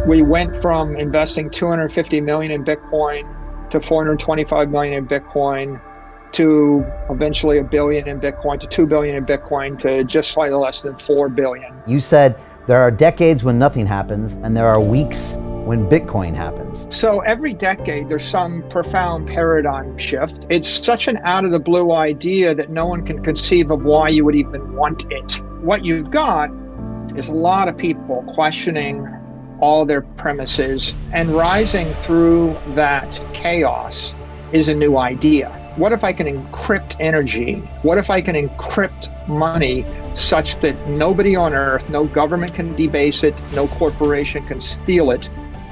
We went from investing 250 million in Bitcoin to 425 million in Bitcoin to eventually a billion in Bitcoin to 2 billion in Bitcoin to just slightly less than 4 billion. You said there are decades when nothing happens and there are weeks when Bitcoin happens. So every decade there's some profound paradigm shift. It's such an out of the blue idea that no one can conceive of why you would even want it. What you've got is a lot of people questioning all their premises, and rising through that chaos is a new idea. What if I can encrypt energy? What if I can encrypt money such that nobody on earth, no government can debase it, no corporation can steal it?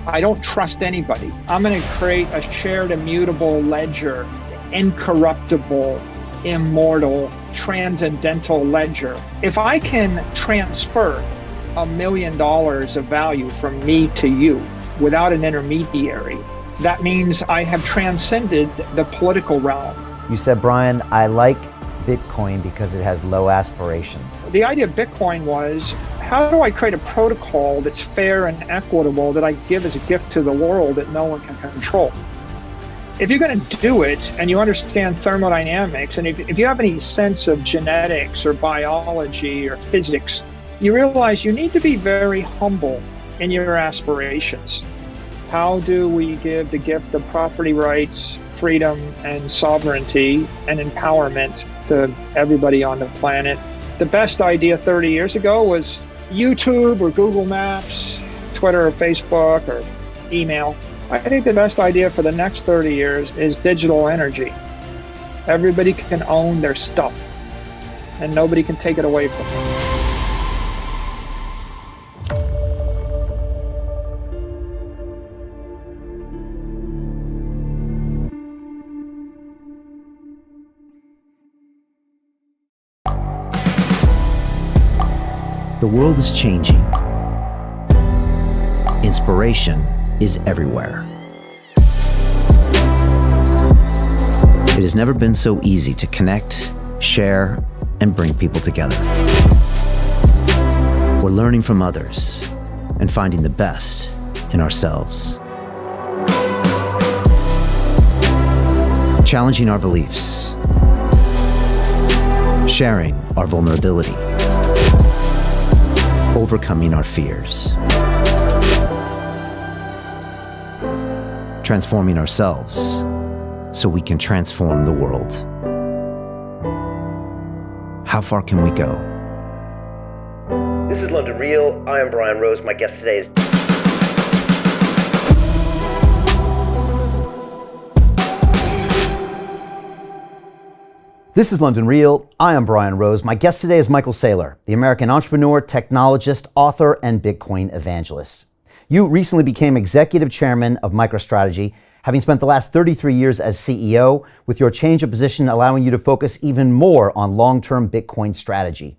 I don't trust anybody. I'm going to create a shared immutable ledger, incorruptible, immortal, transcendental ledger. If I can transfer $1 million of value from me to you without an intermediary, that means I have transcended the political realm. You said, Brian, I like Bitcoin because it has low aspirations. The idea of Bitcoin was, how do I create a protocol that's fair and equitable that I give as a gift to the world that no one can control? If you're going to do it and you understand thermodynamics, and if you have any sense of genetics or biology or physics, you realize you need to be very humble in your aspirations. How do we give the gift of property rights, freedom, and sovereignty and empowerment to everybody on the planet? The best idea 30 years ago was YouTube or Google Maps, Twitter or Facebook or email. I think the best idea for the next 30 years is digital energy. Everybody can own their stuff and nobody can take it away from them. The world is changing. Inspiration is everywhere. It has never been so easy to connect, share, and bring people together. We're learning from others and finding the best in ourselves. Challenging our beliefs. Sharing our vulnerability. Overcoming our fears. Transforming ourselves so we can transform the world. How far can we go? This is London Real. I am Brian Rose. My guest today is... This is London Real. I am Brian Rose. My guest today is Michael Saylor, the American entrepreneur, technologist, author, and Bitcoin evangelist. You recently became executive chairman of MicroStrategy, having spent the last 33 years as CEO, with your change of position allowing you to focus even more on long-term Bitcoin strategy.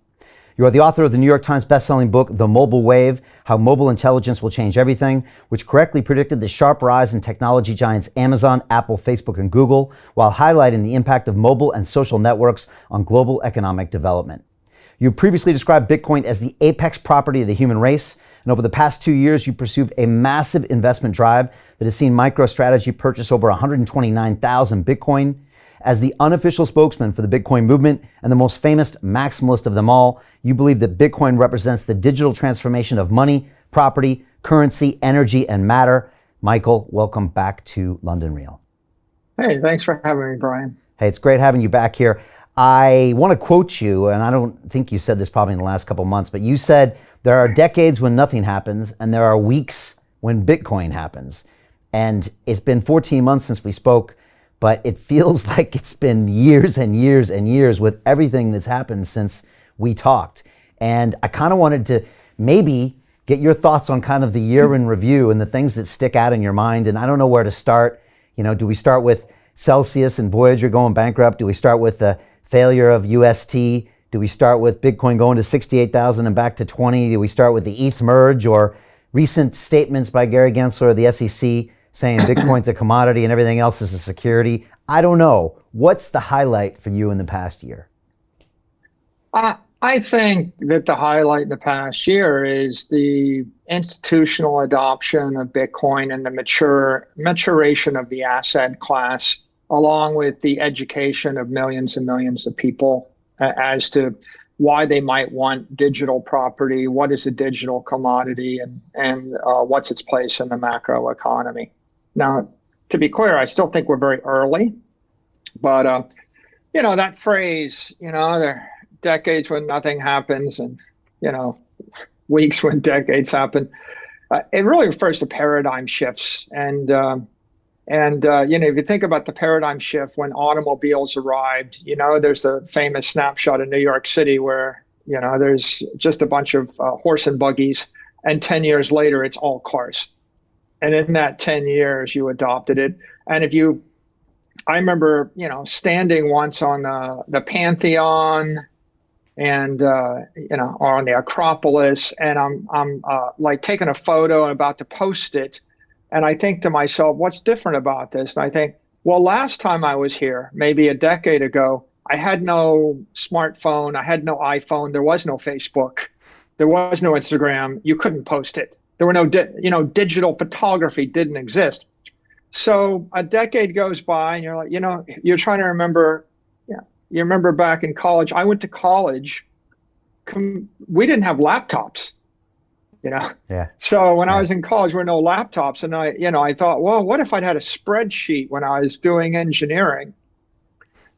You are the author of the New York Times bestselling book, The Mobile Wave, How Mobile Intelligence Will Change Everything, which correctly predicted the sharp rise in technology giants Amazon, Apple, Facebook, and Google, while highlighting the impact of mobile and social networks on global economic development. You previously described Bitcoin as the apex property of the human race, and over the past 2 years, you pursued a massive investment drive that has seen MicroStrategy purchase over 129,000 Bitcoin. As the unofficial spokesman for the Bitcoin movement and the most famous maximalist of them all, you believe that Bitcoin represents the digital transformation of money, property, currency, energy, and matter. Michael, welcome back to London Real. Hey, thanks for having me, Brian. Hey, it's great having you back here. I want to quote you, and I don't think you said this probably in the last couple months, but you said there are decades when nothing happens, and there are weeks when Bitcoin happens. And it's been 14 months since we spoke, but it feels like it's been years and years and years with everything that's happened since we talked. And I kind of wanted to maybe get your thoughts on kind of the year in review and the things that stick out in your mind. And I don't know where to start. You know, do we start with Celsius and Voyager going bankrupt? Do we start with the failure of UST? Do we start with Bitcoin going to 68,000 and back to 20? Do we start with the ETH merge, or recent statements by Gary Gensler of the SEC saying Bitcoin's a commodity and everything else is a security? I don't know. What's the highlight for you in the past year? I think that the highlight in the past year is the institutional adoption of Bitcoin and the maturation of the asset class, along with the education of millions and millions of people as to why they might want digital property, what is a digital commodity, and what's its place in the macro economy. Now, to be clear, I still think we're very early, but that phrase, there are decades when nothing happens, and weeks when decades happen. It really refers to paradigm shifts, and if you think about the paradigm shift when automobiles arrived, there's the famous snapshot in New York City where there's just a bunch of horse and buggies, and 10 years later it's all cars. And in that 10 years, you adopted it. And I remember, standing once on the Pantheon and, or on the Acropolis, and I'm like taking a photo and about to post it. And I think to myself, what's different about this? And I think, well, last time I was here, maybe a decade ago, I had no smartphone. I had no iPhone. There was no Facebook. There was no Instagram. You couldn't post it. There were no, digital photography didn't exist. So a decade goes by and you're like, you're trying to remember, you remember back in college, I went to college, we didn't have laptops, Yeah. So when I was in college, there were no laptops. And I thought, well, what if I'd had a spreadsheet when I was doing engineering?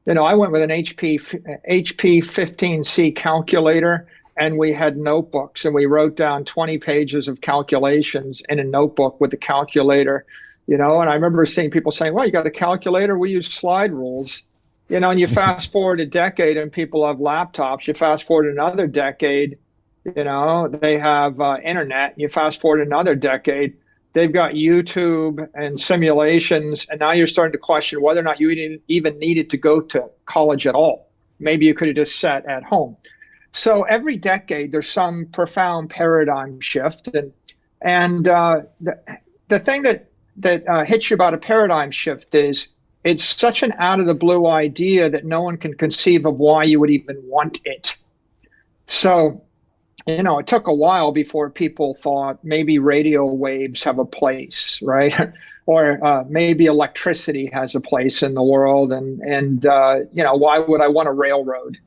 I went with an HP 15C calculator, and we had notebooks, and we wrote down 20 pages of calculations in a notebook with the calculator, and I remember seeing people saying, well, you got a calculator? We use slide rules, and you fast forward a decade and people have laptops. You fast forward another decade, they have internet. You fast forward another decade, they've got YouTube and simulations. And now you're starting to question whether or not you even needed to go to college at all. Maybe you could have just sat at home. So every decade, there's some profound paradigm shift. And the thing that hits you about a paradigm shift is it's such an out of the blue idea that no one can conceive of why you would even want it. So, it took a while before people thought maybe radio waves have a place, right? Or maybe electricity has a place in the world. And why would I want a railroad?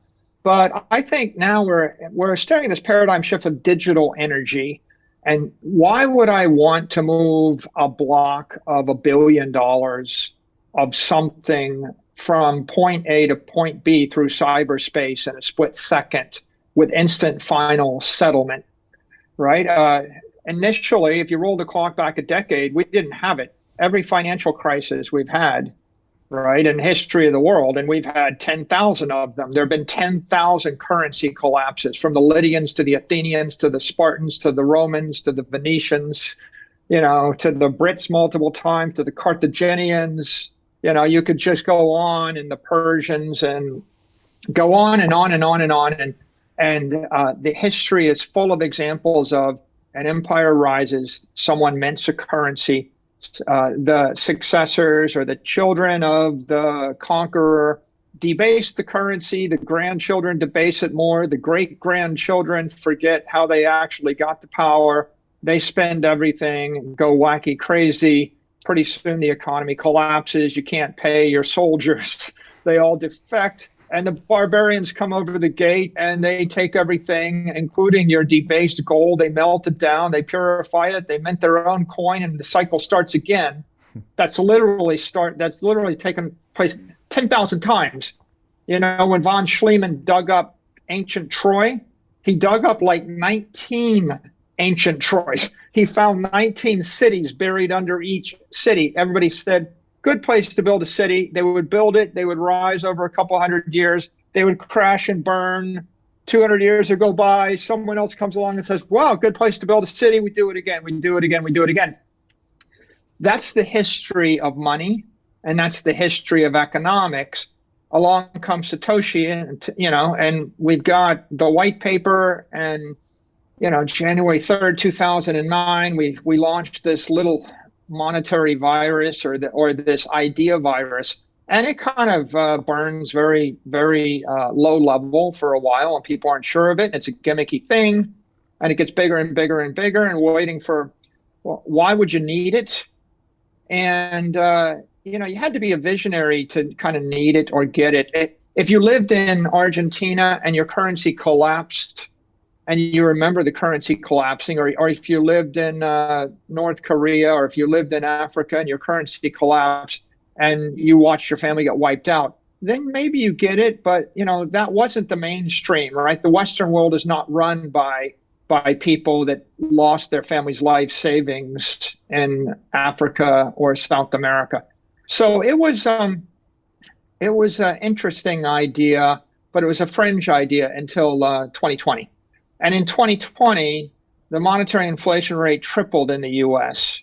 But I think now we're studying this paradigm shift of digital energy. And why would I want to move a block of $1 billion of something from point A to point B through cyberspace in a split second with instant final settlement, right? Initially, if you roll the clock back a decade, we didn't have it. Every financial crisis we've had, right, in the history of the world, and we've had 10,000 of them. There have been 10,000 currency collapses, from the Lydians to the Athenians to the Spartans to the Romans to the Venetians, to the Brits multiple times, to the Carthaginians. You could just go on, and the Persians, and go on and on and on and on. And the history is full of examples of an empire rises, someone mints a currency, the successors or the children of the conqueror debase the currency, the grandchildren debase it more, the great-grandchildren forget how they actually got the power, they spend everything, go wacky crazy, pretty soon the economy collapses, you can't pay your soldiers, they all defect, and the barbarians come over the gate and they take everything, including your debased gold. They melt it down, they purify it, they mint their own coin, and the cycle starts again. That's literally taken place 10,000 times. When von Schliemann dug up ancient Troy, he dug up like 19 ancient Troys. He found 19 cities buried under each city. Everybody said, good place to build a city. They would build it. They would rise over a couple hundred years. They would crash and burn. 200 years would go by. Someone else comes along and says, wow, good place to build a city. We do it again. We do it again. We do it again. That's the history of money. And that's the history of economics. Along comes Satoshi, and we've got the white paper, and, January 3rd, 2009, we launched this little monetary virus or this idea virus. And it kind of burns very, very low level for a while, and people aren't sure of it. It's a gimmicky thing, and it gets bigger and bigger and bigger, and waiting for, well, why would you need it? And you had to be a visionary to kind of need it or get it. If you lived in Argentina and your currency collapsed, and you remember the currency collapsing, or if you lived in North Korea, or if you lived in Africa and your currency collapsed, and you watched your family get wiped out, then maybe you get it. But that wasn't the mainstream, right? The Western world is not run by people that lost their family's life savings in Africa or South America. So it was an interesting idea, but it was a fringe idea until 2020. And in 2020, the monetary inflation rate tripled in the US.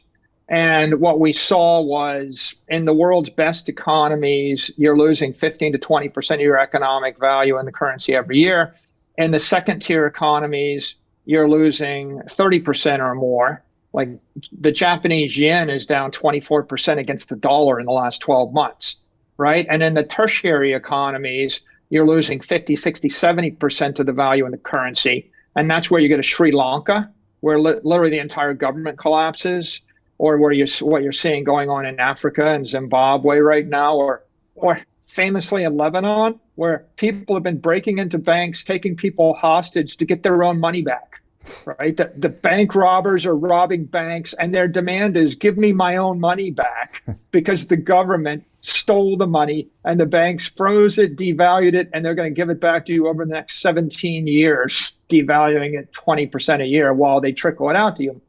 And what we saw was, in the world's best economies, you're losing 15 to 20% of your economic value in the currency every year. In the second tier economies, you're losing 30% or more. Like the Japanese yen is down 24% against the dollar in the last 12 months, right? And in the tertiary economies, you're losing 50, 60, 70% of the value in the currency. And that's where you get a Sri Lanka, where literally the entire government collapses, or what you're seeing going on in Africa and Zimbabwe right now, or famously in Lebanon, where people have been breaking into banks, taking people hostage to get their own money back, right? The bank robbers are robbing banks, and their demand is, give me my own money back, because the government stole the money and the banks froze it, devalued it, and they're going to give it back to you over the next 17 years, devaluing it 20% a year while they trickle it out to you.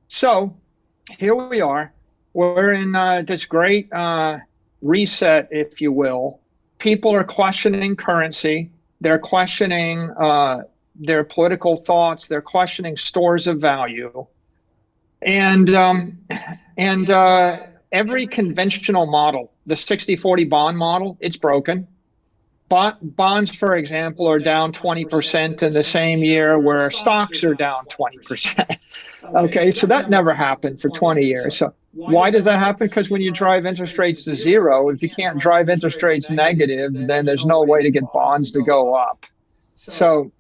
So here we are. We're in this great reset, if you will. People are questioning currency. They're questioning their political thoughts. They're questioning stores of value. And every conventional model, the 60-40 bond model, it's broken. Bonds, for example, are down 20% in the same year where stocks are down 20%. Okay, so that never happened for 20 years. So why does that happen? Because when you drive interest rates to zero, if you can't drive interest rates negative, then there's no way to get bonds to go up. So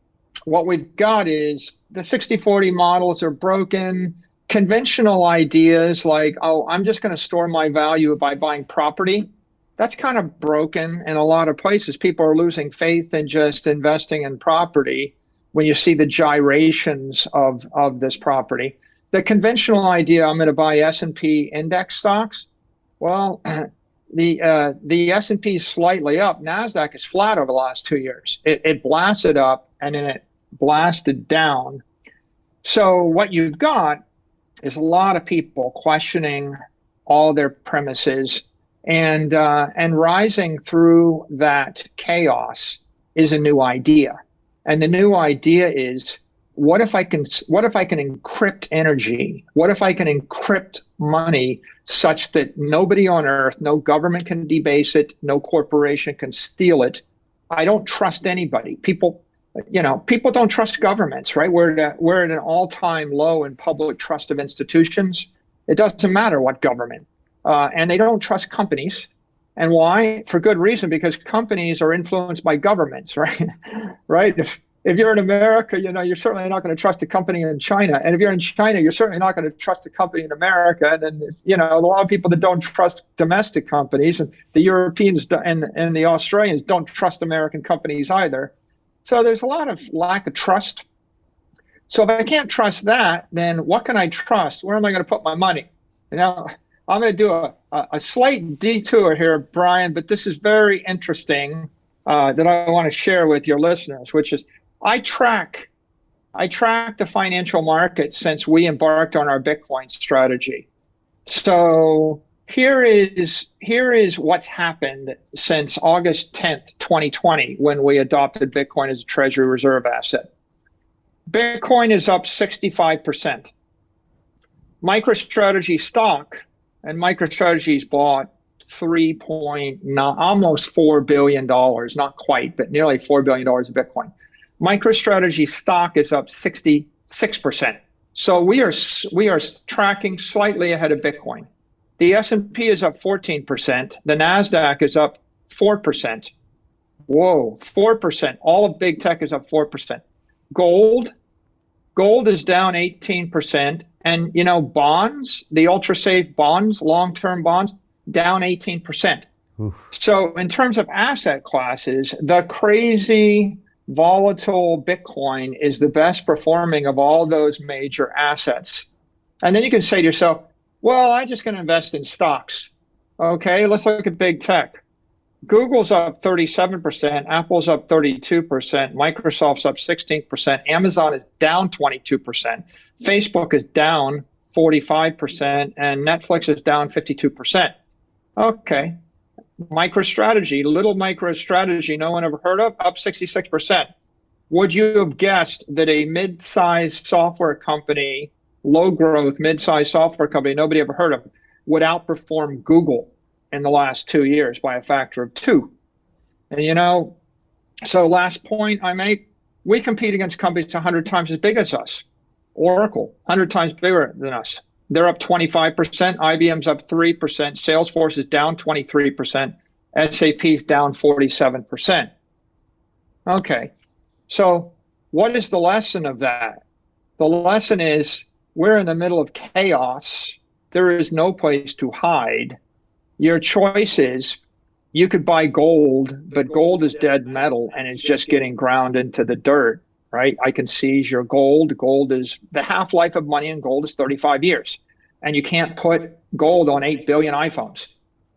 what we've got is the 60-40 models are broken. Conventional ideas like, oh, I'm just going to store my value by buying property, that's kind of broken in a lot of places. People are losing faith in just investing in property when you see the gyrations of this property. The conventional idea, I'm going to buy S&P index stocks. Well, the S&P is slightly up. NASDAQ is flat over the last 2 years. It blasted up and then it blasted down. So what you've got is a lot of people questioning all their premises, and rising through that chaos is a new idea. And the new idea is, what if I can encrypt energy? What if I can encrypt money such that nobody on earth, no government can debase it, no corporation can steal it? I don't trust anybody. People don't trust governments, right? We're at an all-time low in public trust of institutions. It doesn't matter what government. And they don't trust companies. And why? For good reason, because companies are influenced by governments, right? Right? If you're in America, you're certainly not going to trust a company in China. And if you're in China, you're certainly not going to trust a company in America. And then, a lot of people that don't trust domestic companies, and the Europeans and the Australians don't trust American companies either. So there's a lot of lack of trust. So if I can't trust that, then what can I trust? Where am I going to put my money? I'm going to do a slight detour here, Brian, but this is very interesting that I want to share with your listeners, which is I track the financial market since we embarked on our Bitcoin strategy. So here is what's happened since August 10th, 2020, when we adopted Bitcoin as a treasury reserve asset. Bitcoin is up 65%. MicroStrategy stock, and MicroStrategy's bought almost $4 billion, not quite, but nearly $4 billion of Bitcoin. MicroStrategy stock is up 66%. So we are tracking slightly ahead of Bitcoin. The S&P is up 14%. The NASDAQ is up 4%. Whoa, 4%. All of big tech is up 4%. Gold is down 18%. And, bonds, the ultra safe bonds, long-term bonds, down 18%. Oof. So in terms of asset classes, the crazy volatile Bitcoin is the best performing of all those major assets. And then you can say to yourself, well, I'm just going to invest in stocks. Okay, let's look at big tech. Google's up 37%, Apple's up 32%, Microsoft's up 16%, Amazon is down 22%, Facebook is down 45%, and Netflix is down 52%. Okay, MicroStrategy, little MicroStrategy, no one ever heard of, up 66%. Would you have guessed that a mid-sized software company, low growth, mid-sized software company nobody ever heard of, would outperform Google in the last 2 years by a factor of 2? And so last point I make, we compete against companies 100 times as big as us. Oracle, 100 times bigger than us. They're up 25%, IBM's up 3%, Salesforce is down 23%, SAP's down 47%. Okay, so what is the lesson of that? The lesson is we're in the middle of chaos. There is no place to hide. Your choice is you could buy gold, but gold is dead metal and it's just getting ground into the dirt, right? I can seize your gold. Gold is the half-life of money, and gold is 35 years. And you can't put gold on 8 billion iPhones.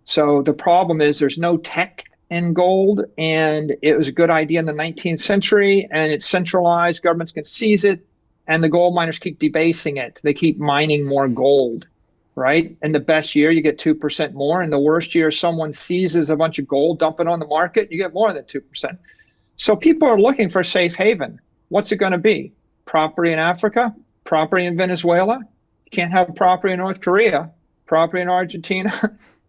So the problem is there's no tech in gold, and it was a good idea in the 19th century, and it's centralized. Governments can seize it, and the gold miners keep debasing it. They keep mining more gold, right? In the best year, you get 2% more. In the worst year, someone seizes a bunch of gold, dump it on the market, you get more than 2%. So people are looking for a safe haven. What's it going to be? Property in Africa? Property in Venezuela? You can't have property in North Korea. Property in Argentina?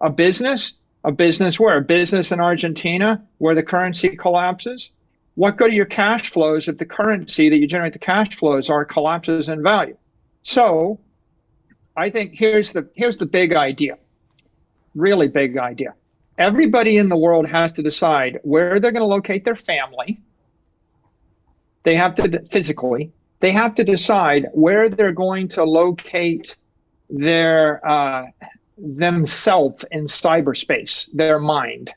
A business? A business where? A business in Argentina where the currency collapses? What good are your cash flows if the currency that you generate the cash flows are collapses in value? So I think here's the big idea, really big idea. Everybody in the world has to decide where they're going to locate their family. They have to physically. They have to decide where they're going to locate their themselves in cyberspace, their mind.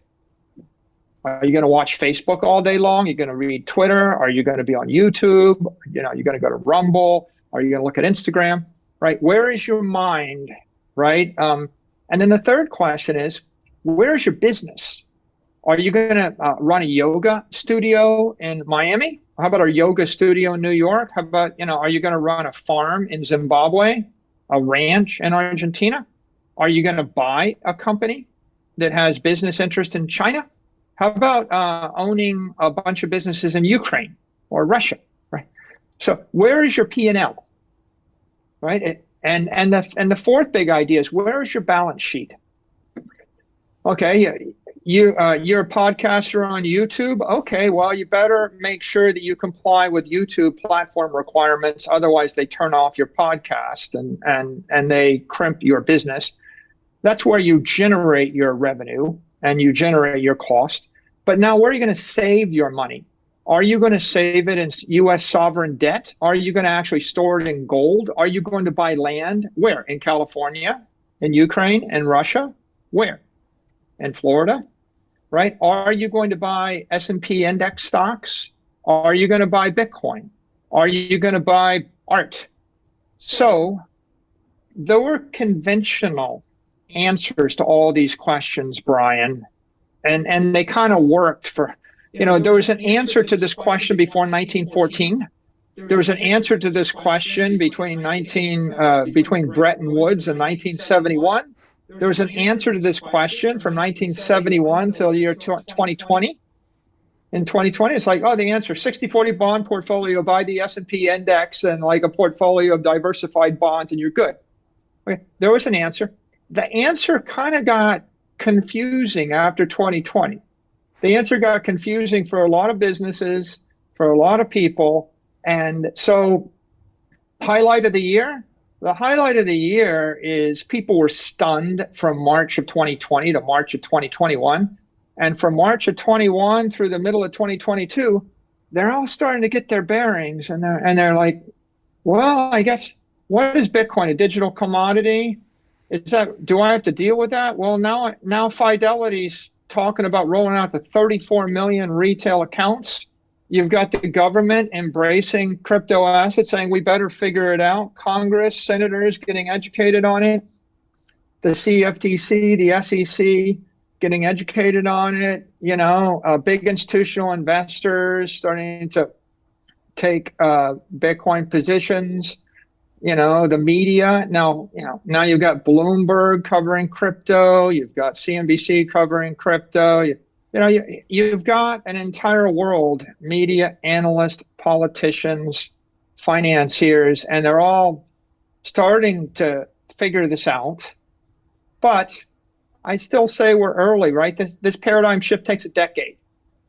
Are you going to watch Facebook all day long? Are you going to read Twitter? Are you going to be on YouTube? You're going to go to Rumble? Are you going to look at Instagram? Right? Where is your mind? Right? And then the third question is, where is your business? Are you going to run a yoga studio in Miami? How about a yoga studio in New York? How about, are you going to run a farm in Zimbabwe, a ranch in Argentina? Are you going to buy a company that has business interest in China? How about owning a bunch of businesses in Ukraine or Russia? Right. So where is your P&L? Right. And the fourth big idea is, where is your balance sheet? Okay. You're a podcaster on YouTube. Okay, well, you better make sure that you comply with YouTube platform requirements. Otherwise, they turn off your podcast and they crimp your business. That's where you generate your revenue and you generate your cost. But now, where are you going to save your money? Are you going to save it in U.S. sovereign debt? Are you going to actually store it in gold? Are you going to buy land? Where? In California? In Ukraine? In Russia? Where? In Florida? Right? Are you going to buy S&P index stocks? Are you going to buy Bitcoin? Are you going to buy art? So there were conventional answers to all these questions, Brian, and they kind of worked for, there was an answer to this question before 1914. There was an answer to this question between Bretton Woods and 1971. There was an answer to this question from 1971 till the year 2020. In 2020, it's like, the answer, 60-40 bond portfolio, buy the S&P index and like a portfolio of diversified bonds and you're good. Okay. There was an answer. The answer kind of got confusing after 2020. The answer got confusing for a lot of businesses, for a lot of people. And so highlight of the year, The highlight of the year is people were stunned from March of 2020 to March of 2021. And from March of 21 through the middle of 2022, they're all starting to get their bearings, and they're like, well, I guess, what is Bitcoin? A digital commodity? Do I have to deal with that? Well, now Fidelity's talking about rolling out the 34 million retail accounts. You've got the government embracing crypto assets, saying we better figure it out. Congress, senators getting educated on it. The CFTC, the SEC getting educated on it. Big institutional investors starting to take Bitcoin positions. The media now you've got Bloomberg covering crypto. You've got CNBC covering crypto. You've got an entire world, media analysts, politicians, financiers, and they're all starting to figure this out. But I still say we're early, right? This paradigm shift takes a decade.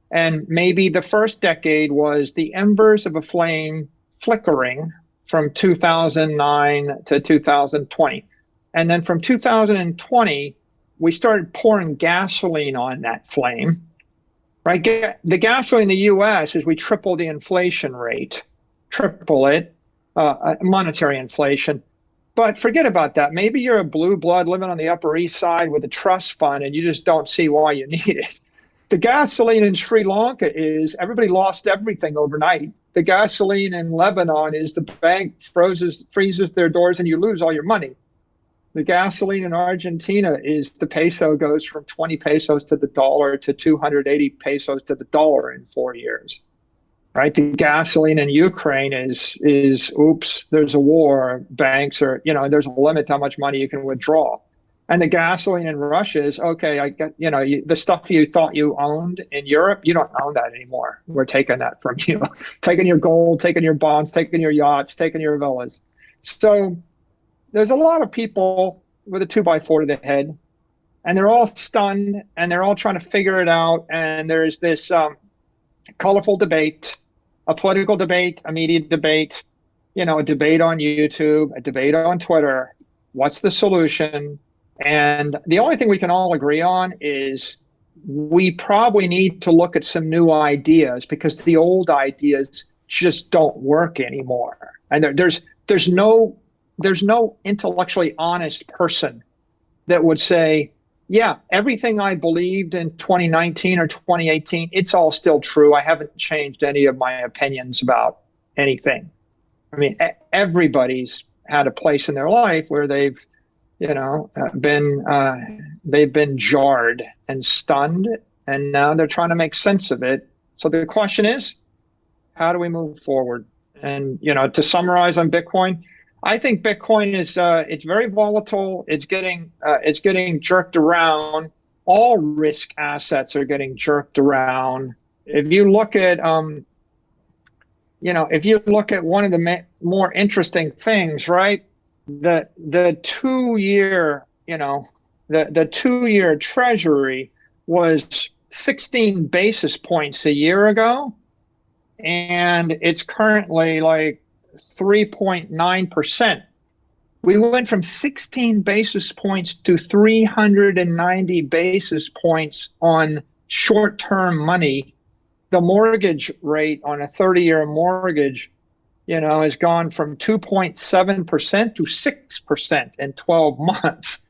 And maybe the first decade was the embers of a flame flickering from 2009 to 2020. And then from 2020, we started pouring gasoline on that flame, right? The gasoline in the US is we triple the inflation rate, monetary inflation. But forget about that. Maybe you're a blue blood living on the Upper East Side with a trust fund and you just don't see why you need it. The gasoline in Sri Lanka is everybody lost everything overnight. The gasoline in Lebanon is the bank freezes their doors and you lose all your money. The gasoline in Argentina is the peso goes from 20 pesos to the dollar to 280 pesos to the dollar in 4 years, right? The gasoline in Ukraine is oops, there's a war. Banks are, there's a limit to how much money you can withdraw. And the gasoline in Russia is, okay, I get, the stuff you thought you owned in Europe, you don't own that anymore. We're taking that from you, taking your gold, taking your bonds, taking your yachts, taking your villas. So there's a lot of people with a 2x4 to the head, and they're all stunned, and they're all trying to figure it out. And there's this colorful debate, a political debate, a media debate, a debate on YouTube, a debate on Twitter. What's the solution? And the only thing we can all agree on is we probably need to look at some new ideas because the old ideas just don't work anymore. And there's no intellectually honest person that would say, yeah, everything I believed in 2019 or 2018, it's all still true. I haven't changed any of my opinions about anything. I mean, everybody's had a place in their life where they've been jarred and stunned, and now they're trying to make sense of it. So the question is, how do we move forward? And to summarize on Bitcoin, I think Bitcoin is it's very volatile. It's getting jerked around. All risk assets are getting jerked around. If you look at one of the more interesting things, right? The 2 year, the 2 year treasury was 16 basis points a year ago, and it's currently like 3.9%. We went from 16 basis points to 390 basis points on short-term money. The mortgage rate on a 30-year mortgage has gone from 2.7% to 6% in 12 months,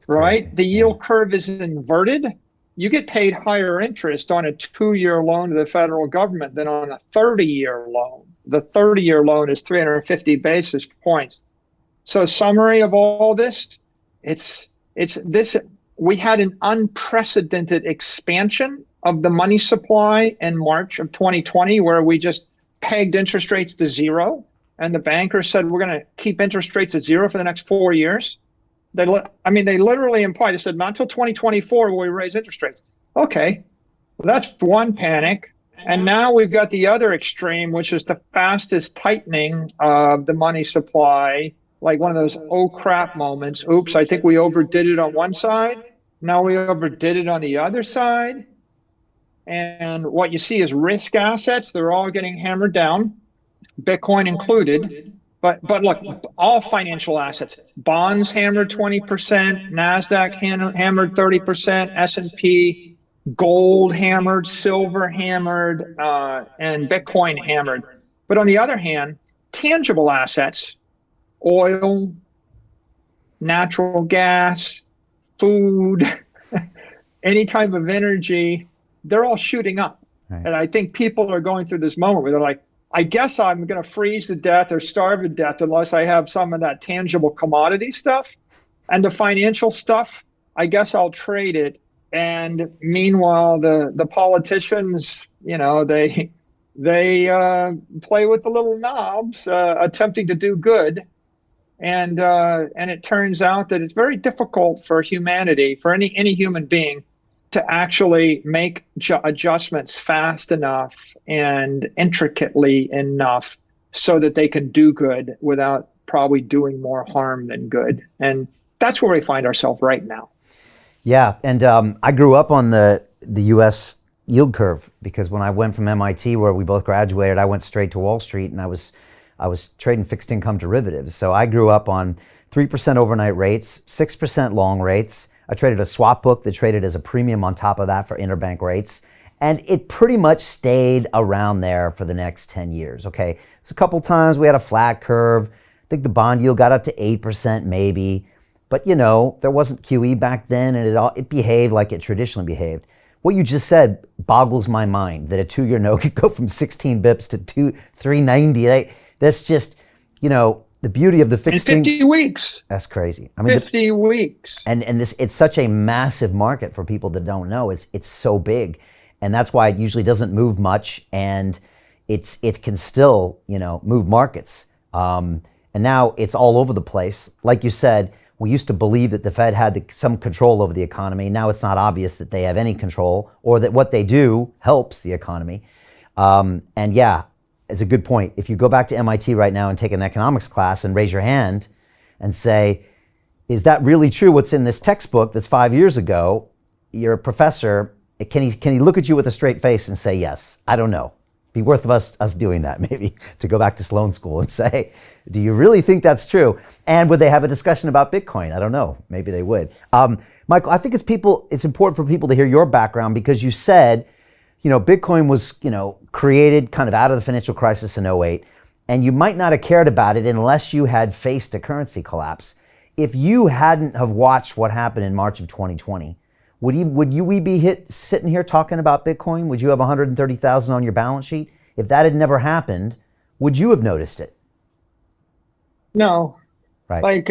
right? Crazy. The yield curve is inverted. You get paid higher interest on a 2-year loan to the federal government than on a 30-year loan. The 30-year loan is 350 basis points. So summary of all this, it's this. We had an unprecedented expansion of the money supply in March of 2020, where we just pegged interest rates to zero, and the banker said we're going to keep interest rates at zero for the next 4 years. They literally implied, they said not until 2024 will we raise interest rates. Okay, well, that's one panic. And now we've got the other extreme, which is the fastest tightening of the money supply, like one of those oh crap moments. Oops, I think we overdid it on one side. Now we overdid it on the other side. And what you see is risk assets. They're all getting hammered down, Bitcoin included. But look, all financial assets, bonds hammered 20%, NASDAQ hammered 30%, S&P, gold hammered, silver hammered, and Bitcoin hammered. But on the other hand, tangible assets, oil, natural gas, food, any type of energy, they're all shooting up. Right. And I think people are going through this moment where they're like, I guess I'm going to freeze to death or starve to death unless I have some of that tangible commodity stuff. And the financial stuff, I guess I'll trade it. And meanwhile, the politicians, they play with the little knobs, attempting to do good. And it turns out that it's very difficult for humanity, for any human being, to actually make adjustments fast enough and intricately enough so that they can do good without probably doing more harm than good. And that's where we find ourselves right now. Yeah, and I grew up on the U.S. yield curve, because when I went from MIT, where we both graduated, I went straight to Wall Street, and I was trading fixed income derivatives. So I grew up on 3% overnight rates, 6% long rates. I traded a swap book that traded as a premium on top of that for interbank rates. And it pretty much stayed around there for the next 10 years, okay? So a couple times we had a flat curve. I think the bond yield got up to 8% maybe. But there wasn't QE back then, and it behaved like it traditionally behaved. What you just said boggles my mind, that a 2-year note could go from 16 bips to 390. That's just, the beauty of the fixed in 50 weeks. That's crazy. I mean, 50 weeks. And it's such a massive market for people that don't know. It's so big, and that's why it usually doesn't move much, and it can still move markets. And now it's all over the place. Like you said, we used to believe that the Fed had some control over the economy. Now it's not obvious that they have any control, or that what they do helps the economy. And yeah. It's a good point. If you go back to MIT right now and take an economics class and raise your hand and say, is that really true what's in this textbook that's 5 years ago? Your professor, can he look at you with a straight face and say yes? I don't know. Be worth of us doing that, maybe, to go back to Sloan School and say, do you really think that's true? And would they have a discussion about Bitcoin? I don't know. Maybe they would. Michael, I think it's important for people to hear your background, because you said, Bitcoin was, created kind of out of the financial crisis in '08, and you might not have cared about it unless you had faced a currency collapse. If you hadn't have watched what happened in March of 2020, would we be sitting here talking about Bitcoin? Would you have 130,000 on your balance sheet? If that had never happened, would you have noticed it? No. Right.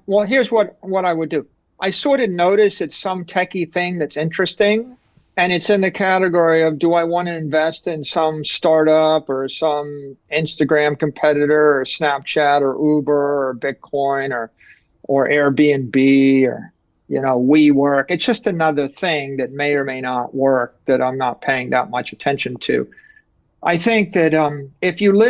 Well, here's what I would do. I sort of notice it's some techie thing that's interesting. And it's in the category of, do I want to invest in some startup or some Instagram competitor or Snapchat or Uber or Bitcoin or Airbnb or, WeWork? It's just another thing that may or may not work that I'm not paying that much attention to. I think that if you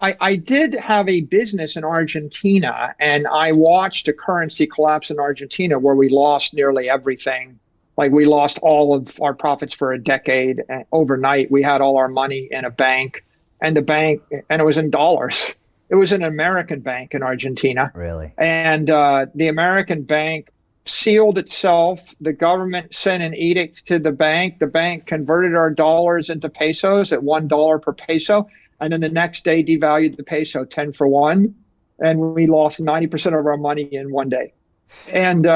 I did have a business in Argentina, and I watched a currency collapse in Argentina where we lost nearly everything. Like, we lost all of our profits for a decade. And overnight, we had all our money in a bank, and it was in dollars. It was an American bank in Argentina. Really? And the American bank sealed itself. The government sent an edict to the bank. The bank converted our dollars into pesos at $1 per peso. And then the next day devalued the peso 10 for 1. And we lost 90% of our money in one day. And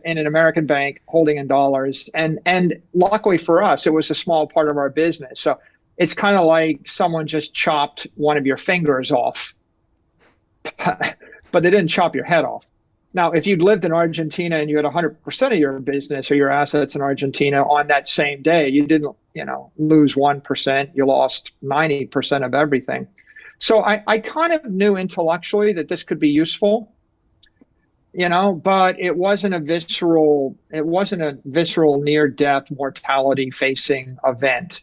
in an American bank holding in dollars. And luckily for us, it was a small part of our business. So it's kind of like someone just chopped one of your fingers off, but they didn't chop your head off. Now, if you'd lived in Argentina and you had 100% of your business or your assets in Argentina on that same day, you didn't, lose 1%, you lost 90% of everything. So I kind of knew intellectually that this could be useful. But it wasn't a visceral near-death mortality facing event,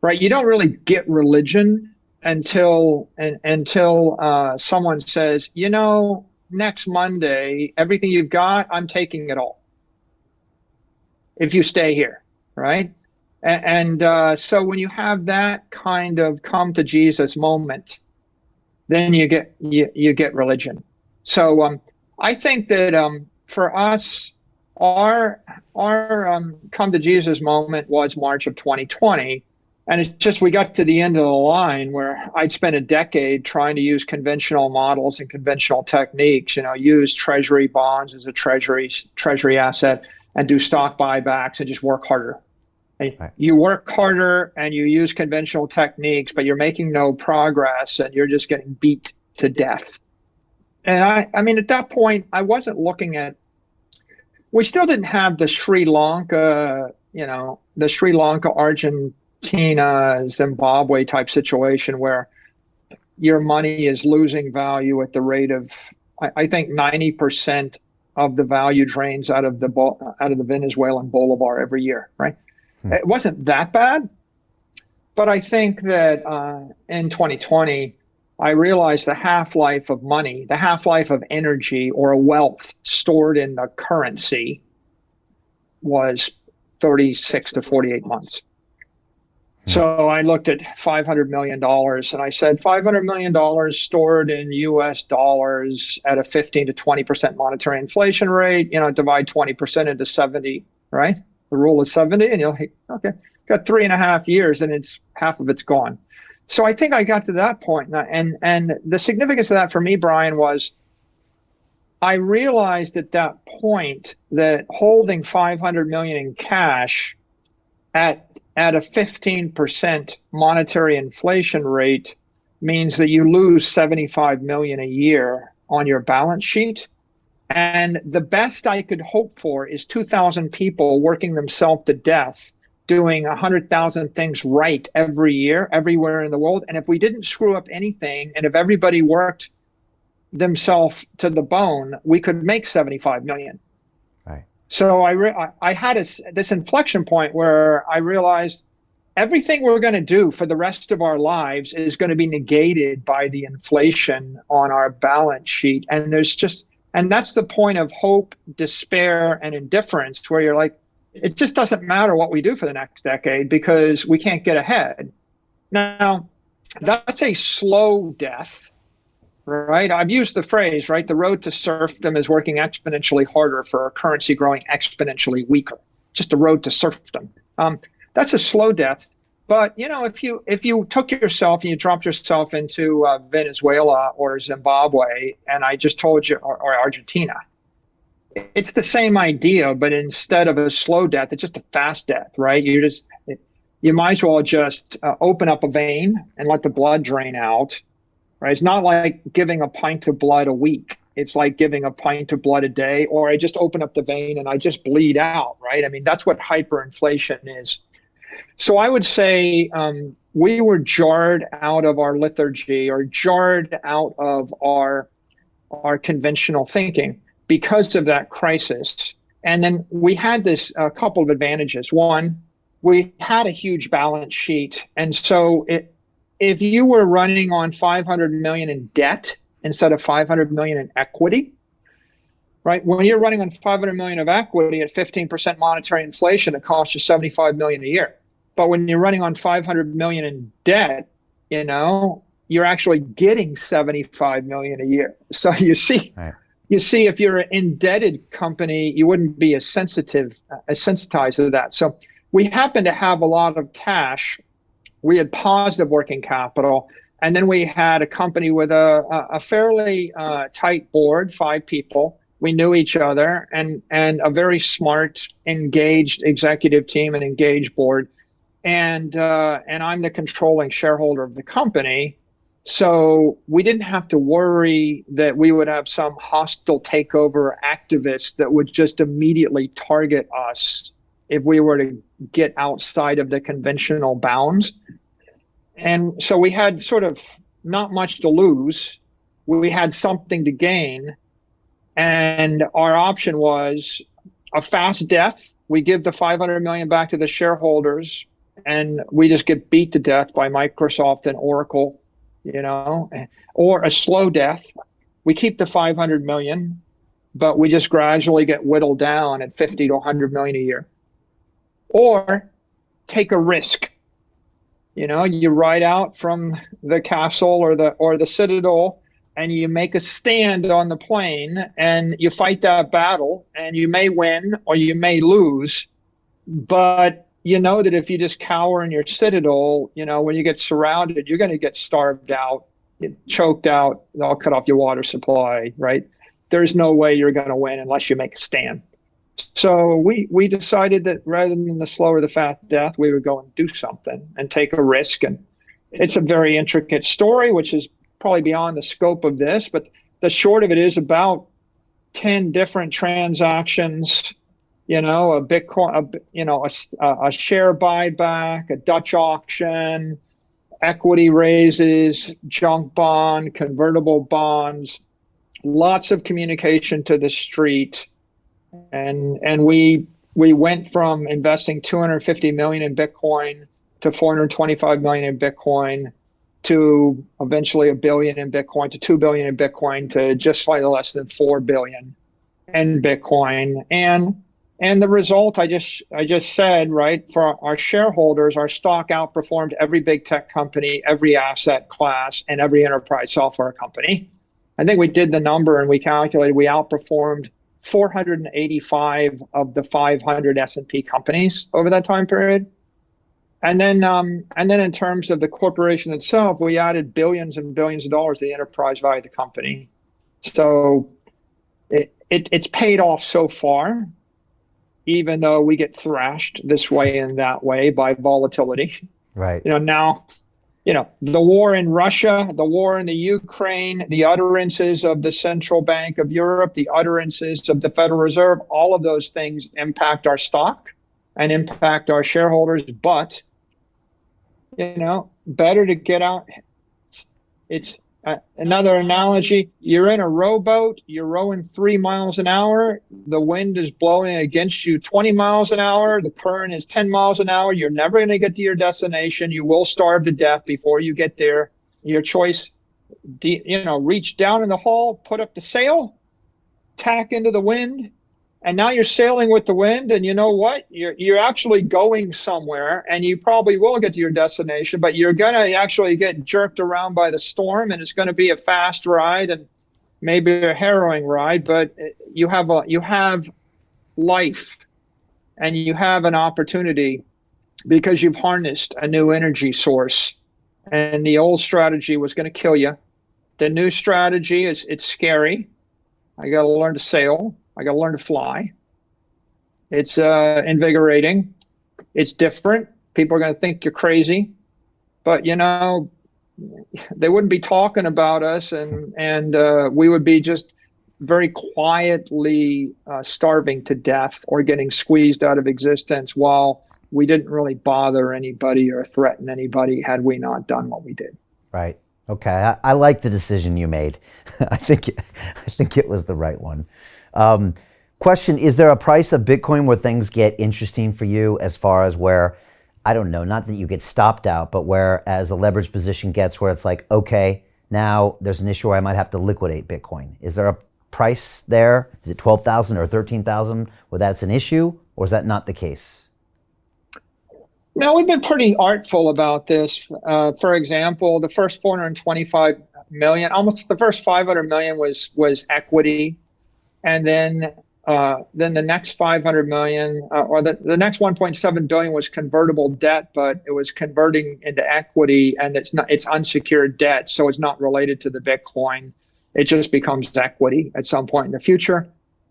right? You don't really get religion until someone says, next Monday, everything you've got, I'm taking it all. If you stay here, right? And so when you have that kind of come to Jesus moment, then you get religion. So I think that for us, our come to Jesus moment was March of 2020. And it's just, we got to the end of the line where I'd spent a decade trying to use conventional models and conventional techniques, use treasury bonds as a treasury asset and do stock buybacks and just work harder. Right. You work harder and you use conventional techniques, but you're making no progress and you're just getting beat to death. And I mean, at that point, I wasn't looking at, we still didn't have the Sri Lanka, Argentina, Zimbabwe type situation where your money is losing value at the rate of, I think 90% of the value drains out of the Venezuelan bolivar every year, right? It wasn't that bad, but I think that in 2020, I realized the half-life of money, the half-life of energy or wealth stored in the currency was 36 to 48 months. So I looked at $500 million and I said, $500 million stored in US dollars at a 15 to 20% monetary inflation rate, divide 20% into 70, right? The rule is 70, and you'll think, okay, got 3.5 years and half of it's gone. So I think I got to that point. And the significance of that for me, Brian, was I realized at that point that holding 500 million in cash at a 15% monetary inflation rate means that you lose 75 million a year on your balance sheet. And the best I could hope for is 2,000 people working themselves to death, doing 100,000 things right every year, everywhere in the world. And if we didn't screw up anything, and if everybody worked themselves to the bone, we could make 75 million. Right. So I had this inflection point where I realized everything we're going to do for the rest of our lives is going to be negated by the inflation on our balance sheet. And that's the point of hope, despair, and indifference, where you're like, it just doesn't matter what we do for the next decade because we can't get ahead. Now, that's a slow death, right? I've used the phrase, right? The road to serfdom is working exponentially harder for a currency growing exponentially weaker. Just a road to serfdom. That's a slow death. But if you took yourself and you dropped yourself into Venezuela or Zimbabwe, and I just told you, or Argentina, it's the same idea, but instead of a slow death, it's just a fast death, right? You might as well just open up a vein and let the blood drain out, right? It's not like giving a pint of blood a week. It's like giving a pint of blood a day, or I just open up the vein and I just bleed out, right? I mean, that's what hyperinflation is. So I would say we were jarred out of our liturgy or jarred out of our conventional thinking because of that crisis. And then we had this couple of advantages. One, we had a huge balance sheet. And so if you were running on 500 million in debt instead of 500 million in equity, right? When you're running on 500 million of equity at 15% monetary inflation, it costs you 75 million a year. But when you're running on 500 million in debt, you're actually getting 75 million a year. So you see, right. If you're an indebted company, you wouldn't be as sensitized to that. So we happen to have a lot of cash. We had positive working capital. And then we had a company with a fairly tight board, 5 people. We knew each other and a very smart, engaged executive team and engaged board. And I'm the controlling shareholder of the company. So we didn't have to worry that we would have some hostile takeover activists that would just immediately target us if we were to get outside of the conventional bounds. And so we had sort of not much to lose. We had something to gain. And our option was a fast death. We give the 500 million back to the shareholders, and we just get beat to death by Microsoft and Oracle, or a slow death. We keep the 500 million, but we just gradually get whittled down at 50 to 100 million a year. Or take a risk. You ride out from the castle or the citadel, and you make a stand on the plain, and you fight that battle, and you may win or you may lose, but you know that if you just cower in your citadel, when you get surrounded, you're going to get starved out, choked out, they'll cut off your water supply, right? There's no way you're going to win unless you make a stand. So we decided that rather than the slow or the fast death, we would go and do something and take a risk. And it's a very intricate story, which is probably beyond the scope of this, but the short of it is about 10 different transactions, a Bitcoin, a share buyback, a Dutch auction, equity raises, junk bond, convertible bonds, lots of communication to the street. And we went from investing 250 million in Bitcoin to 425 million in Bitcoin to eventually $1 billion in Bitcoin to $2 billion in Bitcoin to just slightly less than 4 billion in Bitcoin. And the result I just said, right, for our shareholders, our stock outperformed every big tech company, every asset class, and every enterprise software company. I think we did the number and we calculated we outperformed 485 of the 500 S&P companies over that time period. And then in terms of the corporation itself, we added billions and billions of dollars to the enterprise value of the company. So it's paid off so far, even though we get thrashed this way and that way by volatility. Right. Now, the war in Russia, the war in the Ukraine, the utterances of the Central Bank of Europe, the utterances of the Federal Reserve, all of those things impact our stock and impact our shareholders. But, better to get out. It's another analogy. You're in a rowboat, you're rowing 3 miles an hour. The wind is blowing against you 20 miles an hour. The current is 10 miles an hour. You're never going to get to your destination. You will starve to death before you get there. Your choice, reach down in the hull, put up the sail, tack into the wind, and now you're sailing with the wind. And you know what? You're actually going somewhere, and you probably will get to your destination, but you're going to actually get jerked around by the storm, and it's going to be a fast ride and maybe a harrowing ride, but you have life and you have an opportunity because you've harnessed a new energy source, and the old strategy was going to kill you. The new strategy it's scary. I got to learn to sail. I got to learn to fly. It's invigorating. It's different. People are going to think you're crazy, but they wouldn't be talking about us, and we would be just very quietly starving to death or getting squeezed out of existence while we didn't really bother anybody or threaten anybody had we not done what we did. Right. Okay. I like the decision you made. I think it was the right one. Question, is there a price of Bitcoin where things get interesting for you as far as where, I don't know, not that you get stopped out, but where as a leverage position gets where it's like, okay, now there's an issue where I might have to liquidate Bitcoin. Is there a price there? Is it 12,000 or 13,000 where that's an issue, or is that not the case? No, we've been pretty artful about this. For example, the first 425 million, almost the first 500 million was equity. And then the next 500 million or the next 1.7 billion was convertible debt, but it was converting into equity, and it's unsecured debt. So it's not related to the Bitcoin. It just becomes equity at some point in the future.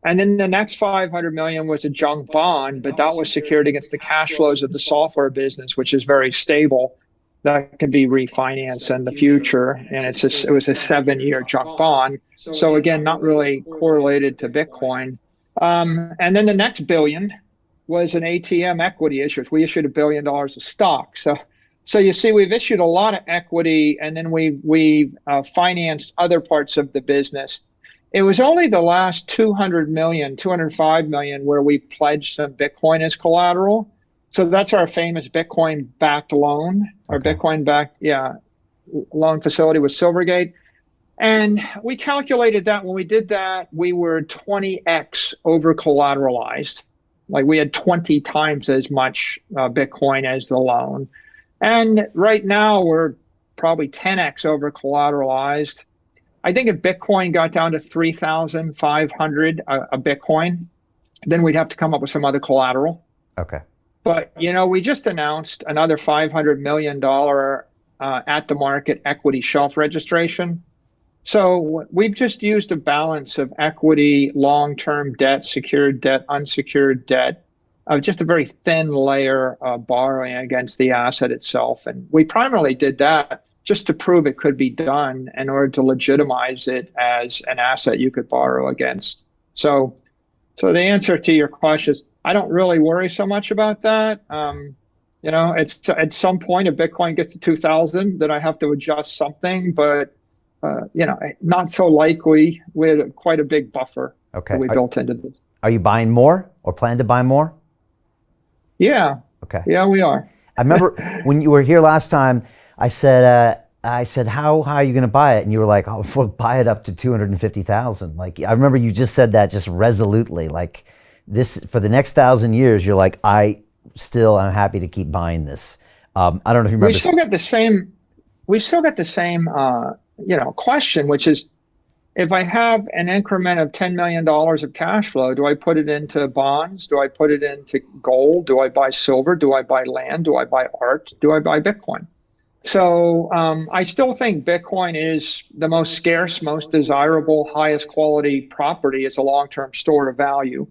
And then the next 500 million was a junk bond, but that was secured against the cash flows of the software business, which is very stable. That can be refinanced in the future, and it was a 7-year junk bond. So again, not really correlated to Bitcoin. And then the next billion was an ATM equity issuance. We issued $1 billion of stock. So you see, we've issued a lot of equity, and then we've financed other parts of the business. It was only the last 205 million where we pledged some Bitcoin as collateral. So that's our famous Bitcoin-backed loan, or Bitcoin-backed, loan facility with Silvergate. And we calculated that when we did that, we were 20x over collateralized. Like we had 20 times as much Bitcoin as the loan. And right now we're probably 10x over collateralized. I think if Bitcoin got down to 3,500 a Bitcoin, then we'd have to come up with some other collateral. Okay. But, we just announced another $500 million at the market equity shelf registration. So we've just used a balance of equity, long-term debt, secured debt, unsecured debt, just a very thin layer of borrowing against the asset itself. And we primarily did that just to prove it could be done in order to legitimize it as an asset you could borrow against. So the answer to your question is, I don't really worry so much about that. It's at some point if Bitcoin gets to 2,000, then I have to adjust something, but not so likely. We had quite a big buffer that we built into this. Are you buying more or plan to buy more? Yeah. Okay. Yeah, we are. I remember when you were here last time, I said, how are you going to buy it? And you were like, oh, we'll buy it up to 250,000. Like, I remember you just said that just resolutely, like this for the next 1,000 years. You're like, I'm happy to keep buying this. I don't know if you remember. We still got the same, question, which is, if I have an increment of $10 million of cash flow, do I put it into bonds? Do I put it into gold? Do I buy silver? Do I buy land? Do I buy art? Do I buy Bitcoin? So I still think Bitcoin is the most scarce, most desirable, highest quality property. It's a long-term store of value.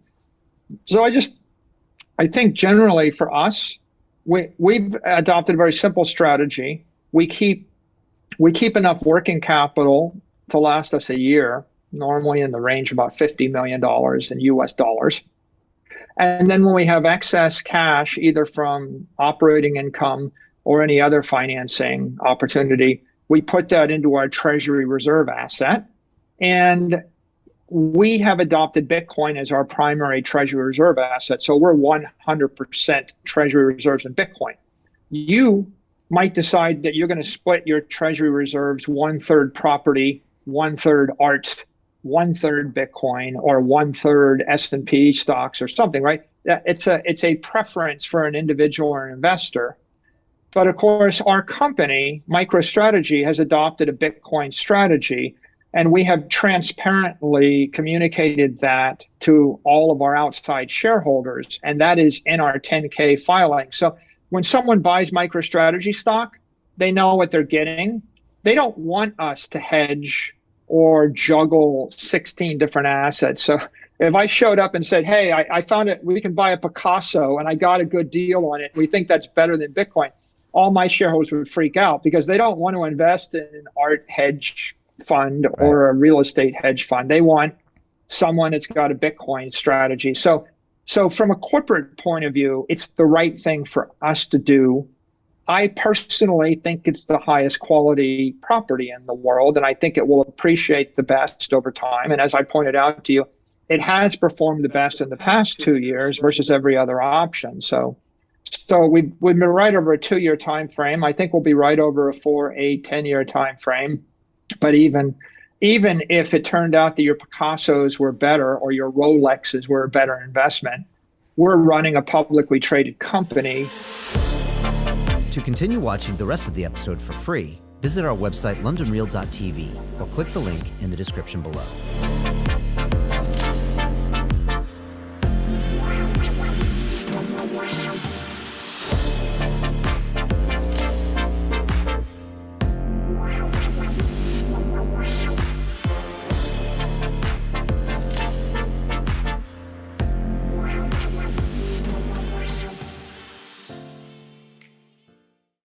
So I think generally for us, we've adopted a very simple strategy. We keep enough working capital to last us a year, normally in the range of about $50 million in US dollars. And then when we have excess cash, either from operating income or any other financing opportunity, we put that into our treasury reserve asset. And we have adopted Bitcoin as our primary treasury reserve asset. So we're 100% treasury reserves in Bitcoin. You might decide that you're going to split your treasury reserves 1/3 property, 1/3 art, 1/3 Bitcoin, or 1/3 S&P stocks or something, right? It's a preference for an individual or an investor. But of course, our company, MicroStrategy, has adopted a Bitcoin strategy, and we have transparently communicated that to all of our outside shareholders, and that is in our 10K filing. So when someone buys MicroStrategy stock, they know what they're getting. They don't want us to hedge or juggle 16 different assets. So if I showed up and said, hey, I found it, we can buy a Picasso and I got a good deal on it, we think that's better than Bitcoin, all my shareholders would freak out because they don't want to invest in an art hedge fund or a real estate hedge fund. They want someone that's got a Bitcoin strategy. So from a corporate point of view, it's the right thing for us to do. I personally think it's the highest quality property in the world, and I think it will appreciate the best over time. And as I pointed out to you, it has performed the best in the past 2 years versus every other option. So we've been right over a 2-year time frame. I think we'll be right over a 4, 8, 10-year time frame. But even if it turned out that your Picassos were better or your Rolexes were a better investment, we're running a publicly traded company. To continue watching the rest of the episode for free, visit our website londonreal.tv or click the link in the description below.